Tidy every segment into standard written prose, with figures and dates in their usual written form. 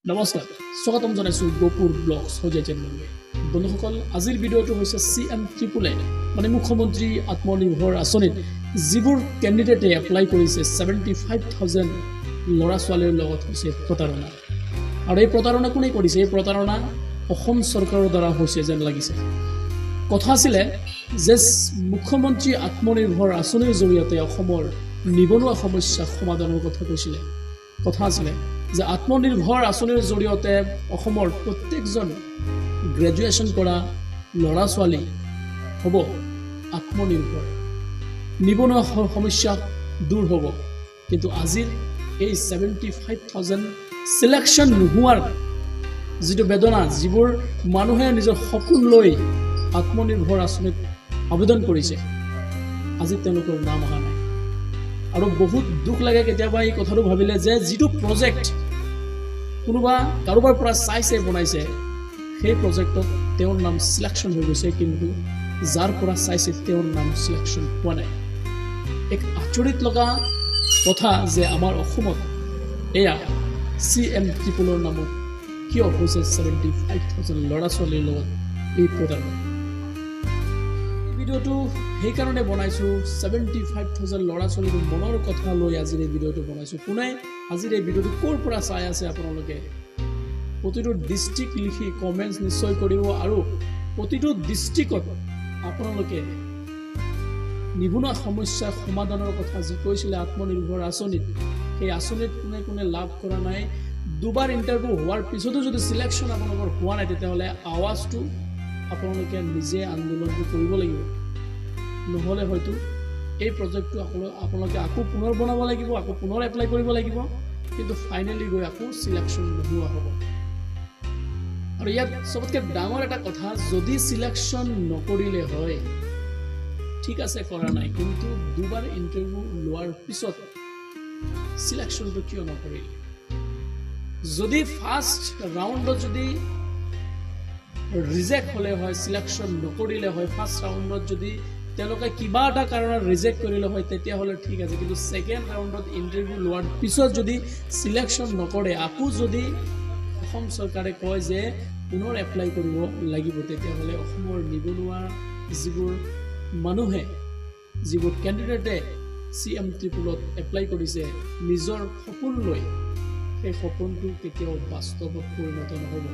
নমস্কাৰ স্বাগতম জনাইছো গোপুৰ ব্লগছ হজে চেনেললৈ বন্ধুসকল আজিৰ ভিডিঅ'টো হৈছে CM ট্ৰিপল এ মানে মুখ্যমন্ত্ৰী আত্মনিৰ্ভৰ আঁচনিত যিবোৰ ক্যান্ডিডেটে এপ্লাই কৰিছে 75000 লৰা ছোৱালীৰ লগত হৈছে প্ৰতাৰণা আৰু এই প্ৰতাৰণা কোনে কৰিছে এই প্ৰতাৰণা অসম চৰকাৰৰ দ্বাৰা হৈছে যেন লাগিছে কথা আছিল যে মুখ্যমন্ত্ৰী আত্মনিৰ্ভৰ আঁচনিৰ জৰিয়তে অসমৰ নিবনুৱা সমস্যা সমাধানৰ কথা কৈছিল কথা আছিল যে আত্মনিৰ্ভৰ আঁচনিৰ জৰিয়তে অসমৰ প্ৰত্যেকজন গ্ৰেজুৱেচন কৰা লৰা ছোৱালী হ'ব আত্মনিৰ্ভৰ নিবনুৱা সমস্যা দূৰ হ'ব কিন্তু আজিৰ এই 75000 সিলেকশন নোহোৱাৰ যিটো বেদনা যিবোৰ মানুহে নিজৰ সপোন লৈ আত্মনিৰ্ভৰ আঁচনিত আবেদন কৰিছে আজি তেওঁলোকৰ নাম অহা নাই আৰু বহুত দুখ লাগে কেতিয়াবা এই কথাটো ভাবিলে যে যিটো প্ৰজেক্ট কোনোবা কাৰোবাৰ পৰা চাইছে বনাইছে সেই প্ৰজেক্টত তেওঁৰ নাম সিলেকশন হৈ গৈছে কিন্তু যাৰ পৰা চাইছে তেওঁৰ নাম সিলেকশন হোৱা নাই এক আচৰিত লগা কথা যে আমাৰ অসমত এয়া CM ট্ৰিপলৰ নামত কিয় হৈছে 75000 লৰা ছোৱালীৰ লগত এই প্ৰতাৰণা ভিডিঅ'টো সেই কাৰণে বনাইছো 75000 লৰা ছোৱালীৰ মনৰ কথা লৈ আজিৰ এই ভিডিঅ'টো বনাইছো কোনে আজিৰ এই ভিডিঅ'টো কোৰ পৰা চাই আছে আপোনালোকে প্ৰতিটো ডিস্ট্ৰিক্ট লিখি কমেন্টছ নিশ্চয় কৰিব আৰু প্ৰতিটো ডিস্ট্ৰিক্টত আপোনালোকে নিবনুৱা সমস্যা সমাধানৰ কথা যি কৈছিল আত্মনিৰ্ভৰ আঁচনিত সেই আঁচনিত কোনে কোনে লাভ কৰা নাই দুবাৰ ইন্টাৰভিউ হোৱাৰ পিছতো যদি সিলেকশন আপোনালোকৰ হোৱা নাই তেতিয়াহ'লে আৱাজটো আপোনালোকে নিজে আন্দোলন কৰিব লাগিব নহলে হয়তো এই প্ৰজেক্টটো আপোনালোকে আকৌ পুনৰ বনাব লাগিব আকৌ পুনৰ এপ্লাই কৰিব লাগিব কিন্তু ফাইনালি গৈ আকৌ সিলেকশন নোহোৱা হ'ব আৰু ইয়াত সবতকৈ ডাঙৰ এটা কথা যদি সিলেকশন নকৰিলে হয় ঠিক আছে কৰা নাই কিন্তু দুবাৰ ইন্টাৰভিউ লোৱাৰ পিছত সিলেকশনটো কিয় নকৰিলে যদি ফাৰ্স্ট ৰাউণ্ডত যদি ৰিজেক্ট হলে হয় সিলেকশন নকৰিলে হয় ফাৰ্স্ট ৰাউণ্ডত যদি তেওঁলোকে কিবা এটা কাৰণত ৰিজেক্ট কৰিলে হয় তেতিয়া হলে ঠিক আছে কিন্তু সেকেন্ড ৰাউণ্ডত ইন্টাৰভিউ লোৱাৰ পিছত যদি সিলেকশন নকৰে আকৌ যদি অসম চৰকাৰে কয় যে পুনৰ এপ্লাই কৰিব লাগিব তেতিয়া হলে অসমৰ নিবনুৱা যিবোৰ মানুহে যিবোৰ ক্যান্ডিডেটে CM ট্ৰিপলত এপ্লাই কৰিছে নিজৰ সপোন লৈ সেই সপোনটো কেতিয়াও বাস্তৱত পৰিণত নহব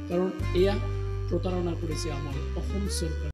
কাৰণ এয়া প্ৰতাৰণা কৰিছে আমাৰ অসম চৰকাৰ